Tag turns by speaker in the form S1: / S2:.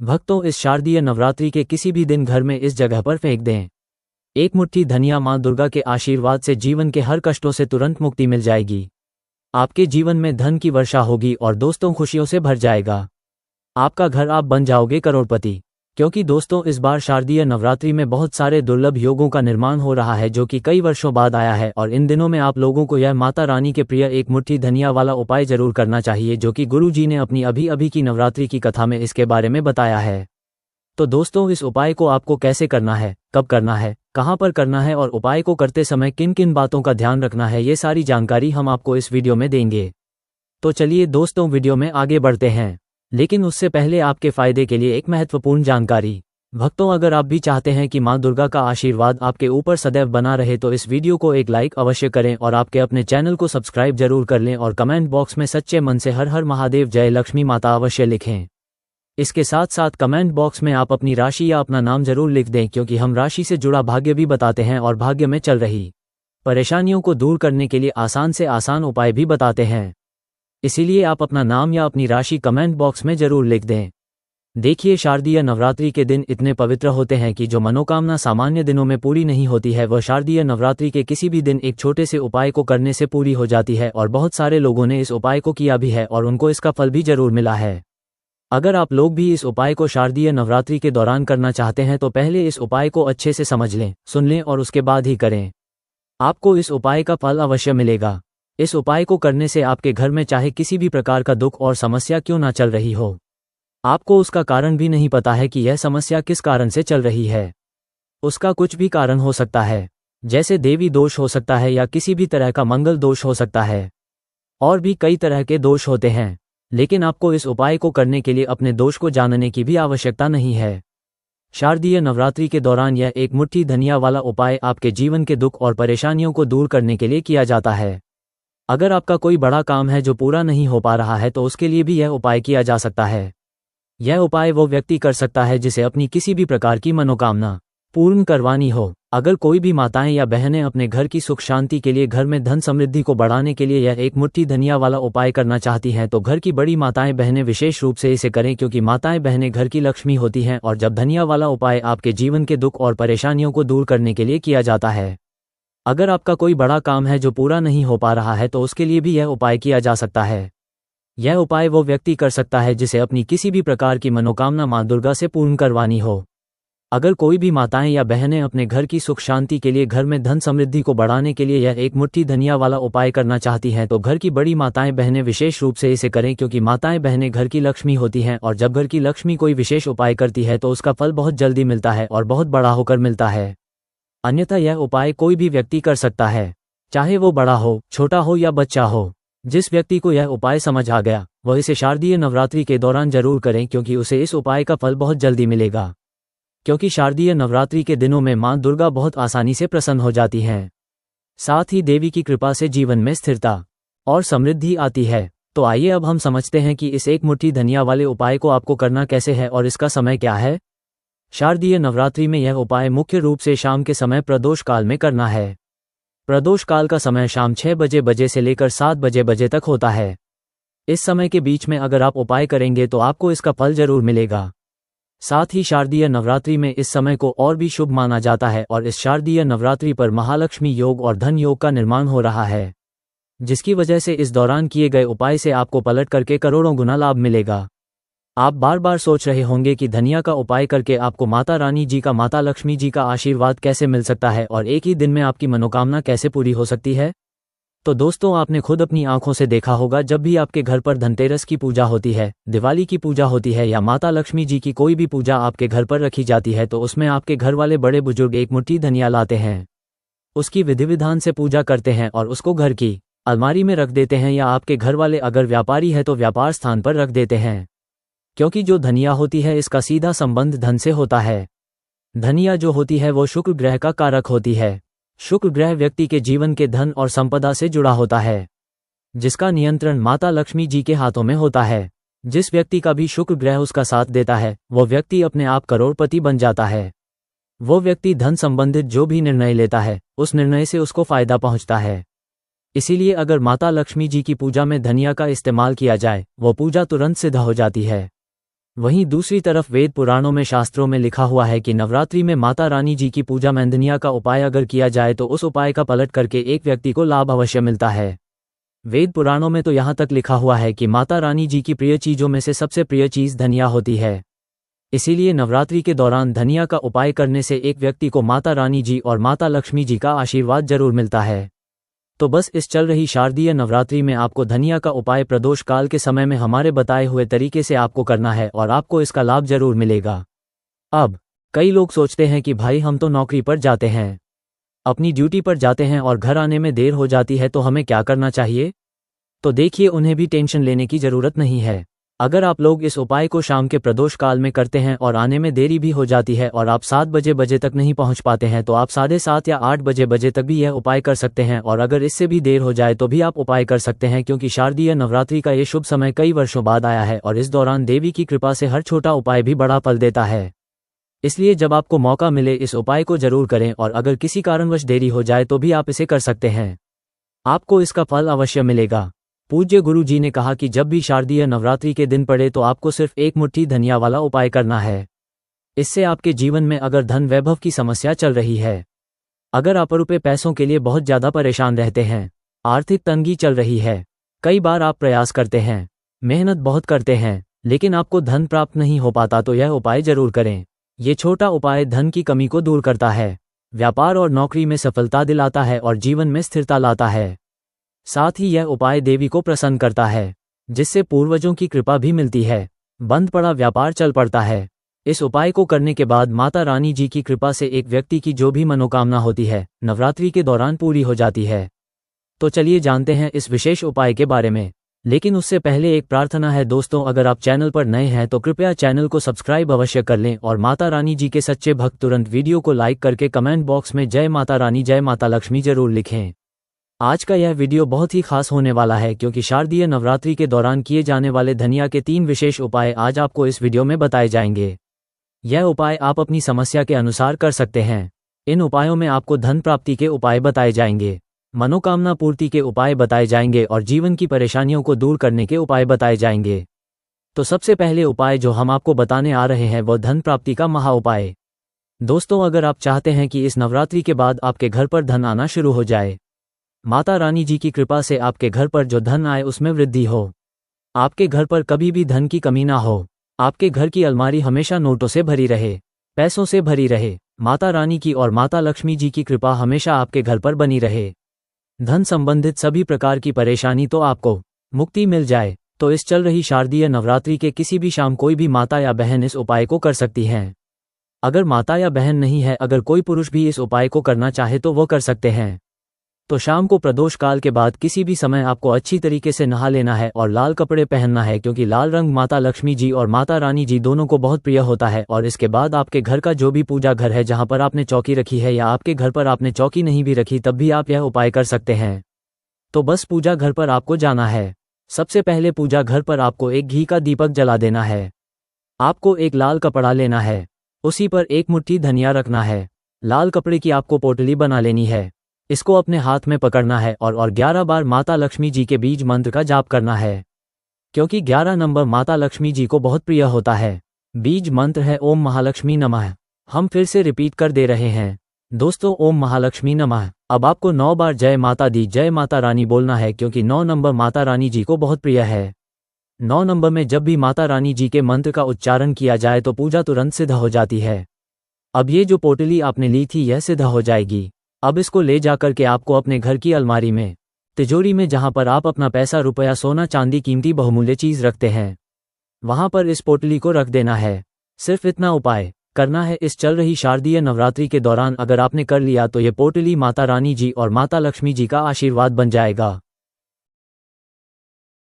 S1: भक्तों, इस शारदीय नवरात्रि के किसी भी दिन घर में इस जगह पर फेंक दें। एक मुट्ठी धनिया मां दुर्गा के आशीर्वाद से जीवन के हर कष्टों से तुरंत मुक्ति मिल जाएगी। आपके जीवन में धन की वर्षा होगी और दोस्तों खुशियों से भर जाएगा। आपका घर, आप बन जाओगे करोड़पति। क्योंकि दोस्तों, इस बार शारदीय नवरात्रि में बहुत सारे दुर्लभ योगों का निर्माण हो रहा है जो कि कई वर्षों बाद आया है। और इन दिनों में आप लोगों को यह माता रानी के प्रिय एक मुट्ठी धनिया वाला उपाय जरूर करना चाहिए, जो कि गुरु जी ने अपनी अभी अभी की नवरात्रि की कथा में इसके बारे में बताया है। तो दोस्तों, इस उपाय को आपको कैसे करना है, कब करना है, कहाँ पर करना है और उपाय को करते समय किन किन बातों का ध्यान रखना है, ये सारी जानकारी हम आपको इस वीडियो में देंगे। तो चलिए दोस्तों, वीडियो में आगे बढ़ते हैं। लेकिन उससे पहले आपके फायदे के लिए एक महत्वपूर्ण जानकारी। भक्तों, अगर आप भी चाहते हैं कि मां दुर्गा का आशीर्वाद आपके ऊपर सदैव बना रहे तो इस वीडियो को एक लाइक अवश्य करें और आपके अपने चैनल को सब्सक्राइब जरूर कर लें और कमेंट बॉक्स में सच्चे मन से हर हर महादेव जय लक्ष्मी माता अवश्य लिखें। इसके साथ साथ कमेंट बॉक्स में आप अपनी राशि या अपना नाम जरूर लिख दें, क्योंकि हम राशि से जुड़ा भाग्य भी बताते हैं और भाग्य में चल रही परेशानियों को दूर करने के लिए आसान से आसान उपाय भी बताते हैं। इसीलिए आप अपना नाम या अपनी राशि कमेंट बॉक्स में जरूर लिख दें। देखिए, शारदीय नवरात्रि के दिन इतने पवित्र होते हैं कि जो मनोकामना सामान्य दिनों में पूरी नहीं होती है, वह शारदीय नवरात्रि के किसी भी दिन एक छोटे से उपाय को करने से पूरी हो जाती है। और बहुत सारे लोगों ने इस उपाय को किया भी है और उनको इसका फल भी जरूर मिला है। अगर आप लोग भी इस उपाय को शारदीय नवरात्रि के दौरान करना चाहते हैं तो पहले इस उपाय को अच्छे से समझ लें, सुन लें और उसके बाद ही करें। आपको इस उपाय का फल अवश्य मिलेगा। इस उपाय को करने से आपके घर में चाहे किसी भी प्रकार का दुख और समस्या क्यों ना चल रही हो, आपको उसका कारण भी नहीं पता है कि यह समस्या किस कारण से चल रही है। उसका कुछ भी कारण हो सकता है, जैसे देवी दोष हो सकता है या किसी भी तरह का मंगल दोष हो सकता है। और भी कई तरह के दोष होते हैं, लेकिन आपको इस उपाय को करने के लिए अपने दोष को जानने की भी आवश्यकता नहीं है। शारदीय नवरात्रि के दौरान यह एक मुट्ठी धनिया वाला उपाय आपके जीवन के दुख और परेशानियों को दूर करने के लिए किया जाता है। अगर आपका कोई बड़ा काम है जो पूरा नहीं हो पा रहा है तो उसके लिए भी यह उपाय किया जा सकता है। यह उपाय वो व्यक्ति कर सकता है जिसे अपनी किसी भी प्रकार की मनोकामना पूर्ण करवानी हो। अगर कोई भी माताएं या बहनें अपने घर की सुख शांति के लिए, घर में धन समृद्धि को बढ़ाने के लिए यह एक मुट्ठी धनिया वाला उपाय करना चाहती हैं तो घर की बड़ी माताएं बहनें विशेष रूप से इसे करें, क्योंकि माताएं बहनें घर की लक्ष्मी होती हैं। और जब धनिया वाला उपाय आपके जीवन के दुख और परेशानियों को दूर करने के लिए किया जाता है। अगर आपका कोई बड़ा काम है जो पूरा नहीं हो पा रहा है तो उसके लिए भी यह उपाय किया जा सकता है। यह उपाय वो व्यक्ति कर सकता है जिसे अपनी किसी भी प्रकार की मनोकामना मां दुर्गा से पूर्ण करवानी हो। अगर कोई भी माताएं या बहनें अपने घर की सुख शांति के लिए, घर में धन समृद्धि को बढ़ाने के लिए यह एक मुट्ठी धनिया वाला उपाय करना चाहती हैं तो घर की बड़ी माताएं बहनें विशेष रूप से इसे करें, क्योंकि माताएं बहनें घर की लक्ष्मी होती हैं। और जब घर की लक्ष्मी कोई विशेष उपाय करती है तो उसका फल बहुत जल्दी मिलता है और बहुत बड़ा होकर मिलता है। अन्यथा यह उपाय कोई भी व्यक्ति कर सकता है, चाहे वो बड़ा हो, छोटा हो या बच्चा हो। जिस व्यक्ति को यह उपाय समझ आ गया वह इसे शारदीय नवरात्रि के दौरान जरूर करें, क्योंकि उसे इस उपाय का फल बहुत जल्दी मिलेगा। क्योंकि शारदीय नवरात्रि के दिनों में मां दुर्गा बहुत आसानी से प्रसन्न हो जाती हैं। साथ ही देवी की कृपा से जीवन में स्थिरता और समृद्धि आती है। तो आइए अब हम समझते हैं कि इस एक मुट्ठी धनिया वाले उपाय को आपको करना कैसे है और इसका समय क्या है। शारदीय नवरात्रि में यह उपाय मुख्य रूप से शाम के समय प्रदोष काल में करना है। प्रदोष काल का समय शाम 6 बजे से लेकर 7 बजे तक होता है। इस समय के बीच में अगर आप उपाय करेंगे तो आपको इसका फल जरूर मिलेगा। साथ ही शारदीय नवरात्रि में इस समय को और भी शुभ माना जाता है और इस शारदीय नवरात्रि पर महालक्ष्मी योग और धन योग का निर्माण हो रहा है, जिसकी वजह से इस दौरान किए गए उपाय से आपको पलट करके करोड़ों गुना लाभ मिलेगा। आप बार बार सोच रहे होंगे कि धनिया का उपाय करके आपको माता रानी जी का, माता लक्ष्मी जी का आशीर्वाद कैसे मिल सकता है और एक ही दिन में आपकी मनोकामना कैसे पूरी हो सकती है। तो दोस्तों, आपने खुद अपनी आंखों से देखा होगा, जब भी आपके घर पर धनतेरस की पूजा होती है, दिवाली की पूजा होती है या माता लक्ष्मी जी की कोई भी पूजा आपके घर पर रखी जाती है तो उसमें आपके घर वाले बड़े बुजुर्ग एक मुट्ठी धनिया लाते हैं, उसकी विधि विधान से पूजा करते हैं और उसको घर की अलमारी में रख देते हैं, या आपके घर वाले अगर व्यापारी है तो व्यापार स्थान पर रख देते हैं। क्योंकि जो धनिया होती है इसका सीधा संबंध धन से होता है। धनिया जो होती है वो शुक्र ग्रह का कारक होती है। शुक्र ग्रह व्यक्ति के जीवन के धन और संपदा से जुड़ा होता है, जिसका नियंत्रण माता लक्ष्मी जी के हाथों में होता है। जिस व्यक्ति का भी शुक्र ग्रह उसका साथ देता है वो व्यक्ति अपने आप करोड़पति बन जाता है। वो व्यक्ति धन संबंधित जो भी निर्णय लेता है उस निर्णय से उसको फायदा पहुंचता है। इसीलिए अगर माता लक्ष्मी जी की पूजा में धनिया का इस्तेमाल किया जाए वो पूजा तुरंत सिद्ध हो जाती है। वहीं दूसरी तरफ वेद पुराणों में शास्त्रों में लिखा हुआ है कि नवरात्रि में माता रानी जी की पूजा मेंदनिया का उपाय अगर किया जाए तो उस उपाय का पलट करके एक व्यक्ति को लाभ अवश्य मिलता है। वेद पुराणों में तो यहाँ तक लिखा हुआ है कि माता रानी जी की प्रिय चीज़ों में से सबसे प्रिय चीज़ धनिया होती है। इसीलिए नवरात्रि के दौरान धनिया का उपाय करने से एक व्यक्ति को माता रानी जी और माता लक्ष्मी जी का आशीर्वाद जरूर मिलता है। तो बस इस चल रही शारदीय नवरात्रि में आपको धनिया का उपाय प्रदोष काल के समय में हमारे बताए हुए तरीके से आपको करना है और आपको इसका लाभ जरूर मिलेगा। अब कई लोग सोचते हैं कि भाई हम तो नौकरी पर जाते हैं, अपनी ड्यूटी पर जाते हैं और घर आने में देर हो जाती है, तो हमें क्या करना चाहिए? तो देखिए, उन्हें भी टेंशन लेने की ज़रूरत नहीं है। अगर आप लोग इस उपाय को शाम के प्रदोष काल में करते हैं और आने में देरी भी हो जाती है और आप 7 बजे तक नहीं पहुंच पाते हैं, तो आप 7:30 या 8 बजे तक भी यह उपाय कर सकते हैं। और अगर इससे भी देर हो जाए तो भी आप उपाय कर सकते हैं, क्योंकि शारदीय नवरात्रि का ये शुभ समय कई वर्षों बाद आया है और इस दौरान देवी की कृपा से हर छोटा उपाय भी बड़ा फल देता है। इसलिए जब आपको मौका मिले इस उपाय को जरूर करें, और अगर किसी कारणवश देरी हो जाए तो भी आप इसे कर सकते हैं, आपको इसका फल अवश्य मिलेगा। पूज्य गुरु जी ने कहा कि जब भी शारदीय नवरात्रि के दिन पड़े तो आपको सिर्फ एक मुट्ठी धनिया वाला उपाय करना है। इससे आपके जीवन में अगर धन वैभव की समस्या चल रही है, अगर आप रुपए पैसों के लिए बहुत ज़्यादा परेशान रहते हैं, आर्थिक तंगी चल रही है, कई बार आप प्रयास करते हैं, मेहनत बहुत करते हैं, लेकिन आपको धन प्राप्त नहीं हो पाता, तो यह उपाय जरूर करें। ये छोटा उपाय धन की कमी को दूर करता है, व्यापार और नौकरी में सफलता दिलाता है और जीवन में स्थिरता लाता है। साथ ही यह उपाय देवी को प्रसन्न करता है, जिससे पूर्वजों की कृपा भी मिलती है, बंद पड़ा व्यापार चल पड़ता है। इस उपाय को करने के बाद माता रानी जी की कृपा से एक व्यक्ति की जो भी मनोकामना होती है नवरात्रि के दौरान पूरी हो जाती है। तो चलिए जानते हैं इस विशेष उपाय के बारे में, लेकिन उससे पहले एक प्रार्थना है दोस्तों, अगर आप चैनल पर नए हैं तो कृपया चैनल को सब्सक्राइब अवश्य कर लें और माता रानी जी के सच्चे भक्त तुरंत वीडियो को लाइक करके कमेंट बॉक्स में जय माता रानी जय माता लक्ष्मी जरूर लिखें। आज का यह वीडियो बहुत ही खास होने वाला है, क्योंकि शारदीय नवरात्रि के दौरान किए जाने वाले धनिया के 3 विशेष उपाय आज आपको इस वीडियो में बताए जाएंगे। यह उपाय आप अपनी समस्या के अनुसार कर सकते हैं। इन उपायों में आपको धन प्राप्ति के उपाय बताए जाएंगे, मनोकामना पूर्ति के उपाय बताए जाएंगे और जीवन की परेशानियों को दूर करने के उपाय बताए जाएंगे। तो सबसे पहले उपाय जो हम आपको बताने आ रहे हैं वह धन प्राप्ति का महा उपाय। दोस्तों, अगर आप चाहते हैं कि इस नवरात्रि के बाद आपके घर पर धन आना शुरू हो जाए, माता रानी जी की कृपा से आपके घर पर जो धन आए उसमें वृद्धि हो, आपके घर पर कभी भी धन की कमी ना हो, आपके घर की अलमारी हमेशा नोटों से भरी रहे, पैसों से भरी रहे, माता रानी की और माता लक्ष्मी जी की कृपा हमेशा आपके घर पर बनी रहे, धन संबंधित सभी प्रकार की परेशानी तो आपको मुक्ति मिल जाए, तो इस चल रही शारदीय नवरात्रि के किसी भी शाम कोई भी माता या बहन इस उपाय को कर सकती हैं। अगर माता या बहन नहीं है, अगर कोई पुरुष भी इस उपाय को करना चाहे तो वो कर सकते हैं। तो शाम को प्रदोष काल के बाद किसी भी समय आपको अच्छी तरीके से नहा लेना है और लाल कपड़े पहनना है, क्योंकि लाल रंग माता लक्ष्मी जी और माता रानी जी दोनों को बहुत प्रिय होता है। और इसके बाद आपके घर का जो भी पूजा घर है जहां पर आपने चौकी रखी है या आपके घर पर आपने चौकी नहीं भी रखी तब भी आप यह उपाय कर सकते हैं। तो बस पूजा घर पर आपको जाना है। सबसे पहले पूजा घर पर आपको एक घी का दीपक जला देना है, आपको एक लाल कपड़ा लेना है, उसी पर एक मुट्ठी धनिया रखना है, लाल कपड़े की आपको पोटली बना लेनी है, इसको अपने हाथ में पकड़ना है और 11 बार माता लक्ष्मी जी के बीज मंत्र का जाप करना है, क्योंकि 11 नंबर माता लक्ष्मी जी को बहुत प्रिय होता है। बीज मंत्र है ओम महालक्ष्मी नमः। हम फिर से रिपीट कर दे रहे हैं दोस्तों, ओम महालक्ष्मी नमः। अब आपको 9 बार जय माता दी जय माता रानी बोलना है, क्योंकि 9 नंबर माता रानी जी को बहुत प्रिय है। 9 नंबर में जब भी माता रानी जी के मंत्र का उच्चारण किया जाए तो पूजा तुरंत सिद्ध हो जाती है। अब ये जो पोटली आपने ली थी यह सिद्ध हो जाएगी। अब इसको ले जाकर के आपको अपने घर की अलमारी में, तिजोरी में, जहां पर आप अपना पैसा रुपया सोना चांदी कीमती बहुमूल्य चीज रखते हैं, वहां पर इस पोटली को रख देना है। सिर्फ इतना उपाय करना है इस चल रही शारदीय नवरात्रि के दौरान। अगर आपने कर लिया तो ये पोटली माता रानी जी और माता लक्ष्मी जी का आशीर्वाद बन जाएगा।